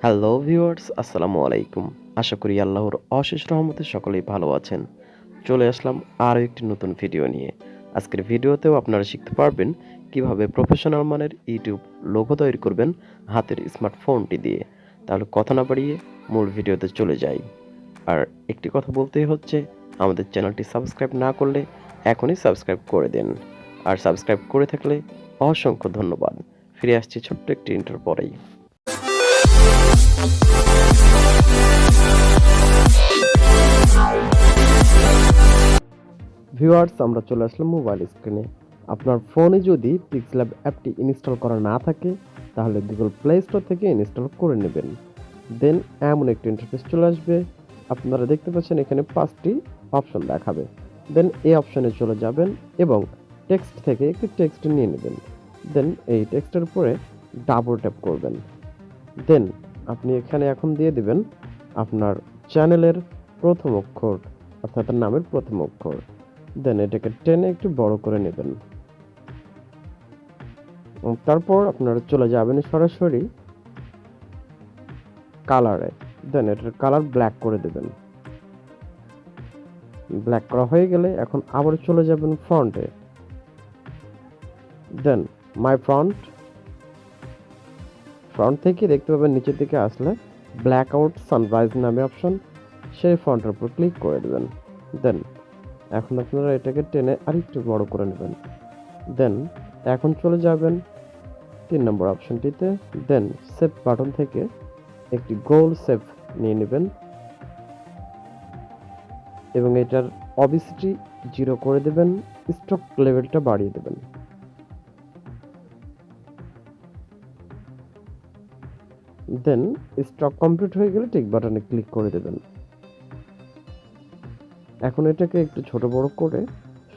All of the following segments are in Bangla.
হ্যালো ভিউয়ার্স, আসসালামু আলাইকুম। আশা করি আল্লাহর অশেষ রহমতে সকলেই ভালো আছেন। চলে আসলাম আরও একটি নতুন ভিডিও নিয়ে। আজকের ভিডিওতেও আপনারা শিখতে পারবেন কিভাবে প্রফেশনাল মানের ইউটিউব লোগো তৈরি করবেন হাতের স্মার্টফোনটি দিয়ে। তাহলে কথা না বাড়িয়ে মূল ভিডিওতে চলে যাই। আর একটি কথা বলতেই হচ্ছে, আমাদের চ্যানেলটি সাবস্ক্রাইব না করলে এখনই সাবস্ক্রাইব করে দিন। আর সাবস্ক্রাইব করে থাকলে অসংখ্য ধন্যবাদ। ফিরে আসছি ছোট্ট একটি ইন্টার পরেই। ভিউয়ার্স, আমরা চলে আসলাম মোবাইল স্ক্রিনে। আপনার ফোনে যদি পিক্সেলab অ্যাপটি ইনস্টল করা না থাকে তাহলে গুগল প্লে স্টোর থেকে ইনস্টল করে নেবেন। দেন এমন একটি ইন্টারফেস চলে আসবে। আপনারা দেখতে পাচ্ছেন এখানে 5টি অপশন দেখাবে। দেন এই অপশনে চলে যাবেন এবং টেক্সট থেকে একটি টেক্সট নিয়ে নেবেন। দেন এই টেক্সটের উপরে ডাবল ট্যাপ করবেন। দেন আপনি এখানে এখন দিয়ে দিবেন আপনার চ্যানেলের প্রথম অক্ষর, অর্থাৎ নামের প্রথম অক্ষর। দেন এটাকে টেনে একটু বড় করে নেবেন। তারপর আপনারা চলে যাবেন সরাসরি কালারে। দেন এটার কালার ব্ল্যাক করে দেবেন। ব্ল্যাক করা হয়ে গেলে এখন আবার চলে যাবেন ফ্রন্টে। দেন মাই ফ্রন্ট থেকে দেখতে পাবেন নিচের দিকে আসলে ব্ল্যাক আউট সানরাইজ নামে অপশন, সেই ফন্টের উপর ক্লিক করে দেবেন। দেন এখন আপনারা এটাকে টেনে আরেকটু বড় করে নেবেন। দেন এখন চলে যাবেন 3 নম্বর অপশনটিতে। দেন সেভ বাটন থেকে একটি গোল সেভ নিয়ে নেবেন এবং এটার অবিসিটি 0 করে দেবেন, স্ট্রোক লেভেলটা বাড়িয়ে দেবেন। দেন স্টক কমপ্লিট হয়ে গেলে টিক বাটনে ক্লিক করে দেবেন। এখন এটাকে একটু ছোট বড় করে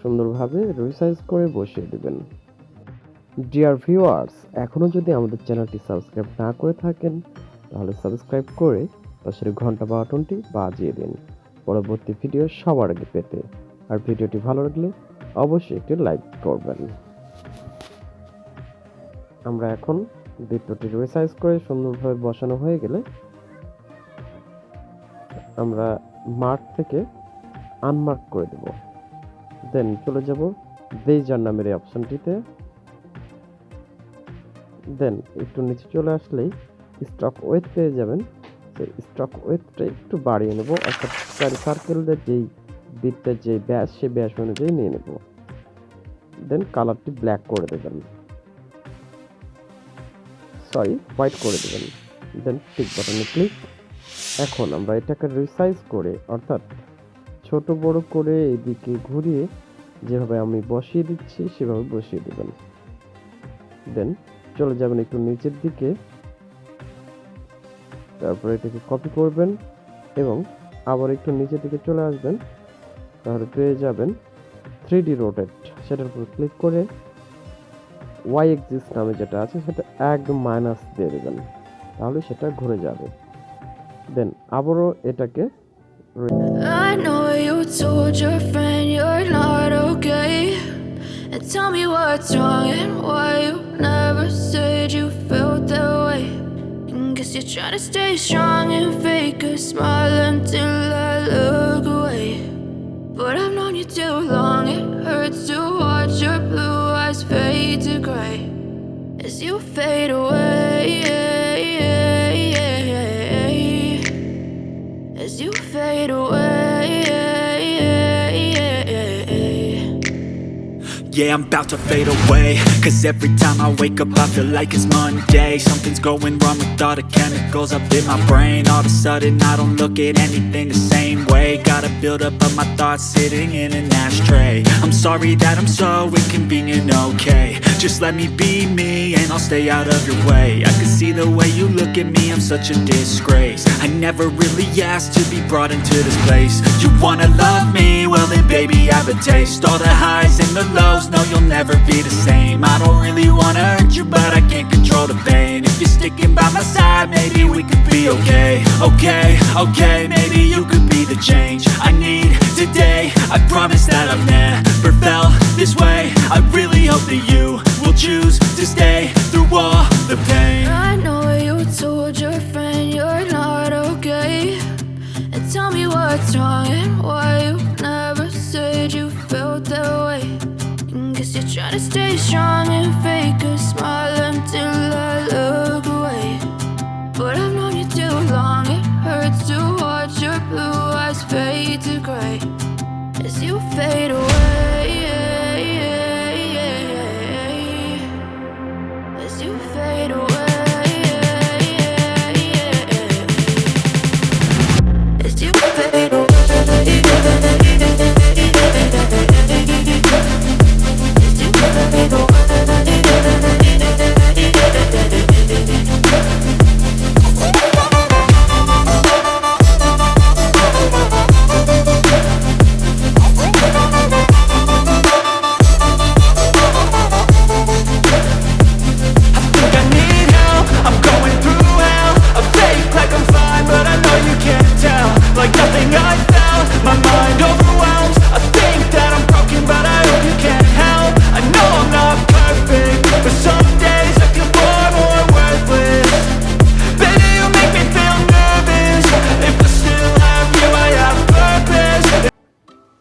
সুন্দরভাবে রিসাইজ করে বসিয়ে দেবেন। ডিয়ার ভিউয়ার্স, এখনও যদি আমাদের চ্যানেলটি সাবস্ক্রাইব না করে থাকেন তাহলে সাবস্ক্রাইব করে পাশের ঘন্টা বাটনটি বাজিয়ে দিন পরবর্তী ভিডিও সবার আগে পেতে। আর ভিডিওটি ভালো লাগলে অবশ্যই একটি লাইক করবেন। আমরা এখন বৃত্তটি রিসাইজ করে সুন্দরভাবে বসানো হয়ে গেলে আমরা মার্ক থেকে আনমার্ক করে দেব। দেন চলে যাব বেজার নামের এই অপশনটিতে। দেন একটু নিচে চলে আসলেই স্টক ওয়েথ পেয়ে যাবেন। সেই স্টক ওয়েথটা একটু বাড়িয়ে নেব, অর্থাৎ সার্কেলের যেই বৃত্তের যে ব্যাস, সে ব্যাস অনুযায়ী নিয়ে নেব। দেন কালারটি ব্ল্যাক করে দেবেন, হোয়াইট করে দেবেন। দেন টিক বাটনে ক্লিক। এখন আমরা এটাকে রিসাইজ করে, অর্থাৎ ছোট বড় করে এদিকে ঘুরিয়ে যেভাবে আমি বসিয়ে দিচ্ছি সেভাবে বসিয়ে দেবেন। দেন চলে যাবেন একটু নিচের দিকে, তারপরে এটাকে কপি করবেন এবং আবার একটু নিচের দিকে চলে আসবেন। তাহলে পেয়ে যাবেন 3D রোটেট, সেটার উপর ক্লিক করে ওয়াই এক্সিস নামে যেটা আছে সেটা একদম মাইনাস দিয়ে দেবেন, তাহলে সেটা ঘুরে যাবে। দেন আবারও এটাকে I know you told your friend you're not okay, and tell me what's wrong and why you never said you felt that way. And guess you're trying to stay strong and fake a smile until I look away. But I've known you too long, it hurts to watch your blue eyes fade to gray as you fade away, as you fade away. Yeah, I'm about to fade away, cause every time I wake up I feel like it's Monday. Something's going wrong with all the chemicals up in my brain. All of a sudden I don't look at anything the same way. Gotta build up of my thoughts sitting in an ashtray. I'm sorry that I'm so inconvenient, okay. Just let me be me and I'll stay out of your way. I can see the way you look at me, I'm such a disgrace. I never really asked to be brought into this place. You wanna love me? Well then baby I have a taste. All the highs and the lows, no you'll never be the same. I don't really wanna hurt you but I can't control the pain. If you're sticking by my side maybe we could be okay. Okay, maybe you could be the change I need today. I promise that I've never felt this way. I really hope that you will choose to stay through all the pain. I know you told your friend you're tell me what's wrong and why you never said you felt that way. Guess you're trying to stay strong and fake a smile until I look away. But I've known you too long, it hurts to watch your blue eyes fade to gray as you fade away. As you fade away. As you fade away.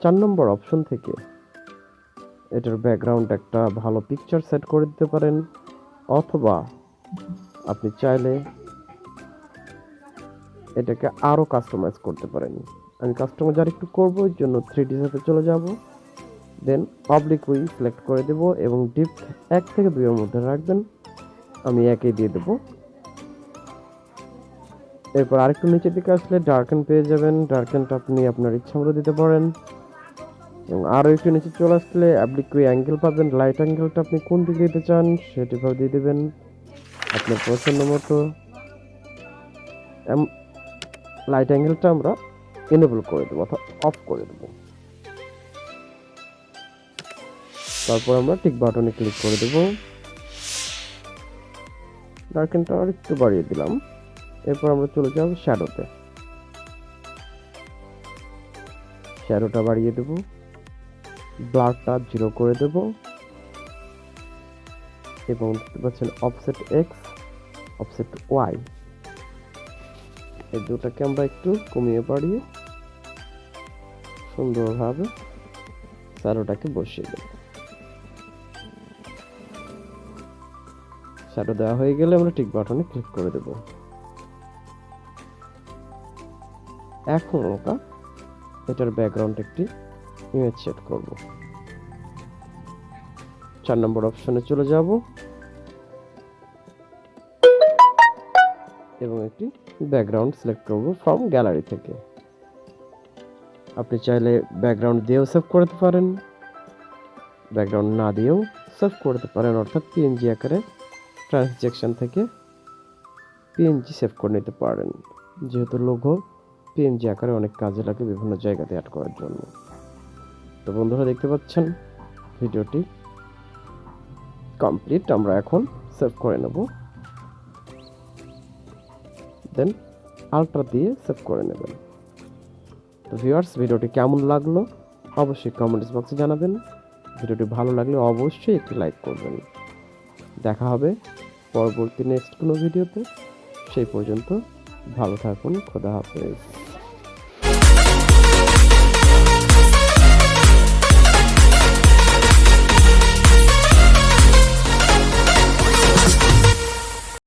চার নম্বর অপশন থেকে এটার ব্যাকগ্রাউন্ড একটা ভালো পিকচার সেট করে দিতে পারেন, অথবা আপনি চাইলে এটাকে আরো কাস্টমাইজ করতে পারেন। আমি কাস্টমাইজ আর একটু করব, এর জন্য 3D তে চলে যাব, দেন অবলিক উই সিলেক্ট করে দেব এবং ডিপথ 1 থেকে 2 এর মধ্যে রাখবেন। আমি 1 দিয়ে দেব। এরপর আরেকটু নিচের দিকে আসলে ডার্কেন পেয়ে যাবেন। ডার্কেনটা আপনি আপনার ইচ্ছা মতো দিতে পারেন। এবং আরও একটু নিচে চলে আসলে অ্যাপ্লিকুই অ্যাঙ্গেল পাবেন। লাইট অ্যাঙ্গেলটা আপনি কোন দিকে দিতে চান সেটিভাবে দিয়ে দেবেন আপনার পছন্দ মতো। লাইট অ্যাঙ্গেলটা আমরা এনেবল করে দেবো অর্থাৎ অফ করে দেবো। তারপর আমরা টিক বাটনে ক্লিক করে দেব। ডার্কেনটা আর একটু বাড়িয়ে দিলাম। এরপর আমরা চলে যাব শ্যাডোতে। শ্যাডোটা বাড়িয়ে দেব, ব্লারটা 0 করে দেব এবং দেখতে পাচ্ছেন অফসেট এক্স, অফসেট ওয়াই, এই দুটাকে আমরা একটু কমিয়ে বাড়িয়ে সুন্দরভাবে শ্যাডোটাকে বসিয়ে দেব। শ্যাডো দেওয়া হয়ে গেলে আমরা টিক বাটনে ক্লিক করে দেব। এখন আমরা এটার ব্যাকগ্রাউন্ড একটি ইমেজ সেট করব। 4 নম্বর অপশনে চলে যাব এবং একটি ব্যাকগ্রাউন্ড সিলেক্ট করব ফ্রম গ্যালারি থেকে। আপনি চাইলে ব্যাকগ্রাউন্ড দিয়েও সেভ করতে পারেন, ব্যাকগ্রাউন্ড না দিয়েও সেভ করতে পারেন, অর্থাৎ পিএনজি আকারে ট্রান্সজেকশন থেকে পিএনজি সেভ করে নিতে পারেন, যেহেতু লোগো পিএনজি আকারে অনেক কাজে লাগে বিভিন্ন জায়গাতে অ্যাড করার জন্য। তো বন্ধুরা দেখতে পাচ্ছেন ভিডিওটি কমপ্লিট। আমরা এখন সেভ করে নেব, দেন আল্ট্রা দিয়ে সেভ করে নেবেন। তো ভিউয়ার্স, ভিডিওটি কেমন লাগলো অবশ্যই কমেন্টস বক্সে জানাবেন। ভিডিওটি ভালো লাগলে অবশ্যই একটি লাইক করবেন। দেখা হবে পরবর্তী নেক্সট কোনো ভিডিওতে। সেই পর্যন্ত ভালো থাকুন, খোদা হাফেজ।